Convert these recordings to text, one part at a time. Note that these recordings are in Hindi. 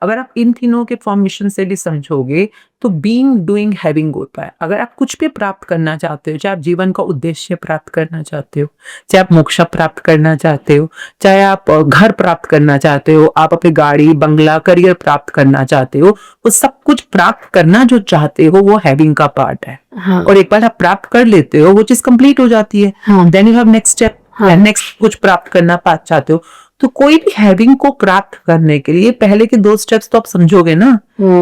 अगर आप इन तीनों के फॉर्मेशन से भी समझोगे तो बीइंग, डूइंग, हैविंग होता है। अगर आप कुछ भी प्राप्त करना चाहते हो, चाहे आप जीवन का उद्देश्य प्राप्त करना चाहते हो, चाहे आप मोक्ष प्राप्त करना चाहते हो, चाहे आप घर प्राप्त करना चाहते हो, आप अपनी गाड़ी, बंगला, करियर प्राप्त करना चाहते हो, वो सब कुछ प्राप्त करना जो चाहते हो वो हैविंग का पार्ट है। हाँ। और एक बार आप प्राप्त कर लेते हो वो चीज कंप्लीट हो जाती है। हाँ। Then you have next step, next कुछ प्राप्त करना चाहते हो। तो कोई भी हैविंग को प्राप्त करने के लिए पहले के 2 स्टेप्स तो आप समझोगे ना।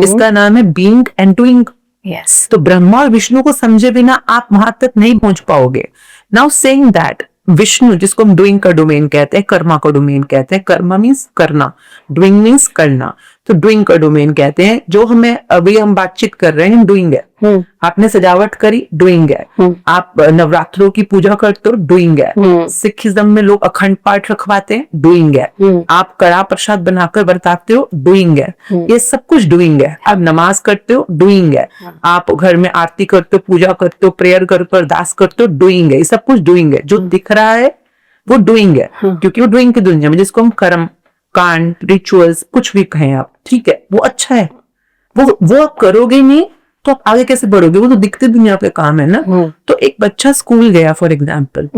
इसका नाम है बीइंग एंड डूइंग। यस। तो ब्रह्मा और विष्णु को समझे बिना आप वहां तक नहीं पहुंच पाओगे। नाउ सेइंग दैट विष्णु, जिसको हम डूइंग का डोमेन कहते हैं, कर्मा का डोमेन कहते हैं, कर्मा मीन्स करना, डूइंग मीन्स करना, तो डूइंग का डोमेन कहते हैं। जो हमें अभी हम बातचीत कर रहे हैं डूइंग है। आपने सजावट करी, डूइंग है। आप नवरात्रों की पूजा करते हो, डूइंग है। सिखिज्म में लोग अखंड पाठ रखवाते हैं, डूइंग है। आप कड़ा प्रसाद बनाकर बरताते हो, डूइंग है। ये सब कुछ डूइंग है। आप नमाज करते हो, डूइंग है। आप घर में आरती करते हो, पूजा करते हो, प्रेयर करते हो, अरदास करते हो, डूइंग है। ये सब कुछ डूइंग है। जो दिख रहा है वो डूइंग है, क्योंकि वो डूइंग की दुनिया में, जिसको हम कर्म, कांड, रिचुअल्स कुछ भी कहें आप, ठीक है, वो अच्छा है। वो आप करोगे नहीं तो आप आगे कैसे बढ़ोगे? वो तो दिखते दुनिया पे काम है ना। तो एक बच्चा स्कूल गया फॉर एग्जाम्पल,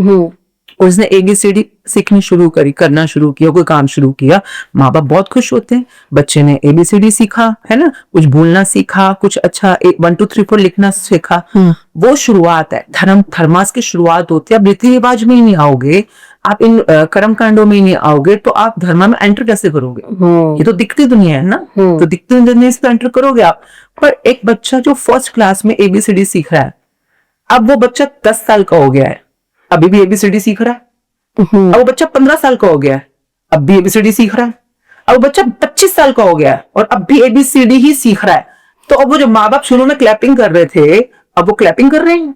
और उसने ABCD सीखनी शुरू करी, करना शुरू किया, कोई काम शुरू किया, माँ बाप बहुत खुश होते हैं। बच्चे ने ABCD सीखा है ना, कुछ बोलना सीखा, कुछ अच्छा 1 2 3 4 लिखना सीखा। वो शुरुआत है, धर्मास की शुरुआत होती है। आप रीति रिवाज में ही नहीं आओगे, आप इन कर्म कांडों में ही नहीं आओगे, तो आप धर्म में एंटर कैसे करोगे? ये तो दिखती दुनिया है ना, तो दिखती दुनिया से तो एंटर करोगे आप। पर एक बच्चा जो फर्स्ट क्लास में ABCD सीख रहा है, अब वो बच्चा 10 साल का हो गया है, अभी भी ABCD सीख रहा है। अब वो बच्चा 15 साल का हो गया है, अब भी ABCD सीख रहा है। अब वो बच्चा 25 साल का हो गया है और अब भी ABCD ही सीख रहा है। तो अब वो जो माँ बाप शुरू में क्लैपिंग कर रहे थे, अब वो क्लैपिंग कर रहे हैं।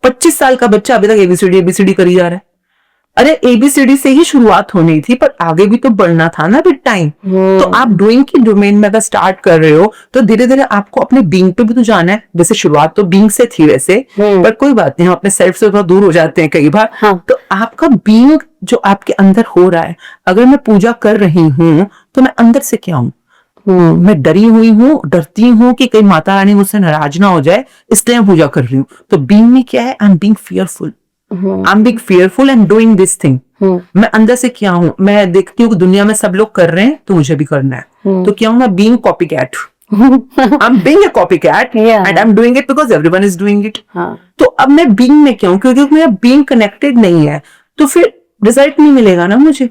25 साल का बच्चा अभी तक ABCD करी जा रहा है। अरे ABCD से ही शुरुआत होनी थी, पर आगे भी तो बढ़ना था ना विद टाइम। तो आप डूइंग की डोमेन में अगर स्टार्ट कर रहे हो तो धीरे धीरे आपको अपने बीइंग पे भी तो जाना है। वैसे शुरुआत तो बीइंग से थी वैसे, पर कोई बात नहीं, हम अपने सेल्फ से बहुत दूर हो जाते हैं कई बार। तो आपका बीइंग जो आपके अंदर हो रहा है, अगर मैं पूजा कर रही हूँ तो मैं अंदर से क्या हूँ? मैं डरी हुई हूँ, डरती हूँ कि कहीं माता रानी मुझसे नाराज ना हो जाए, इसलिए मैं पूजा कर रही हूँ। तो बीइंग में क्या है? I am being fearful, I'm being fearful and doing this thing. मैं अंदर से क्या हूँ? मैं देखती हूँ कि दुनिया में सब लोग कर रहे हैं तो मुझे भी करना है। तो क्या हूँ मैं? being copycat. I'm being a copycat and I'm doing it because everyone is doing it. तो अब मैं being में क्या हूँ? क्योंकि मेरा being connected नहीं है, तो फिर रिजल्ट नहीं मिलेगा ना मुझे।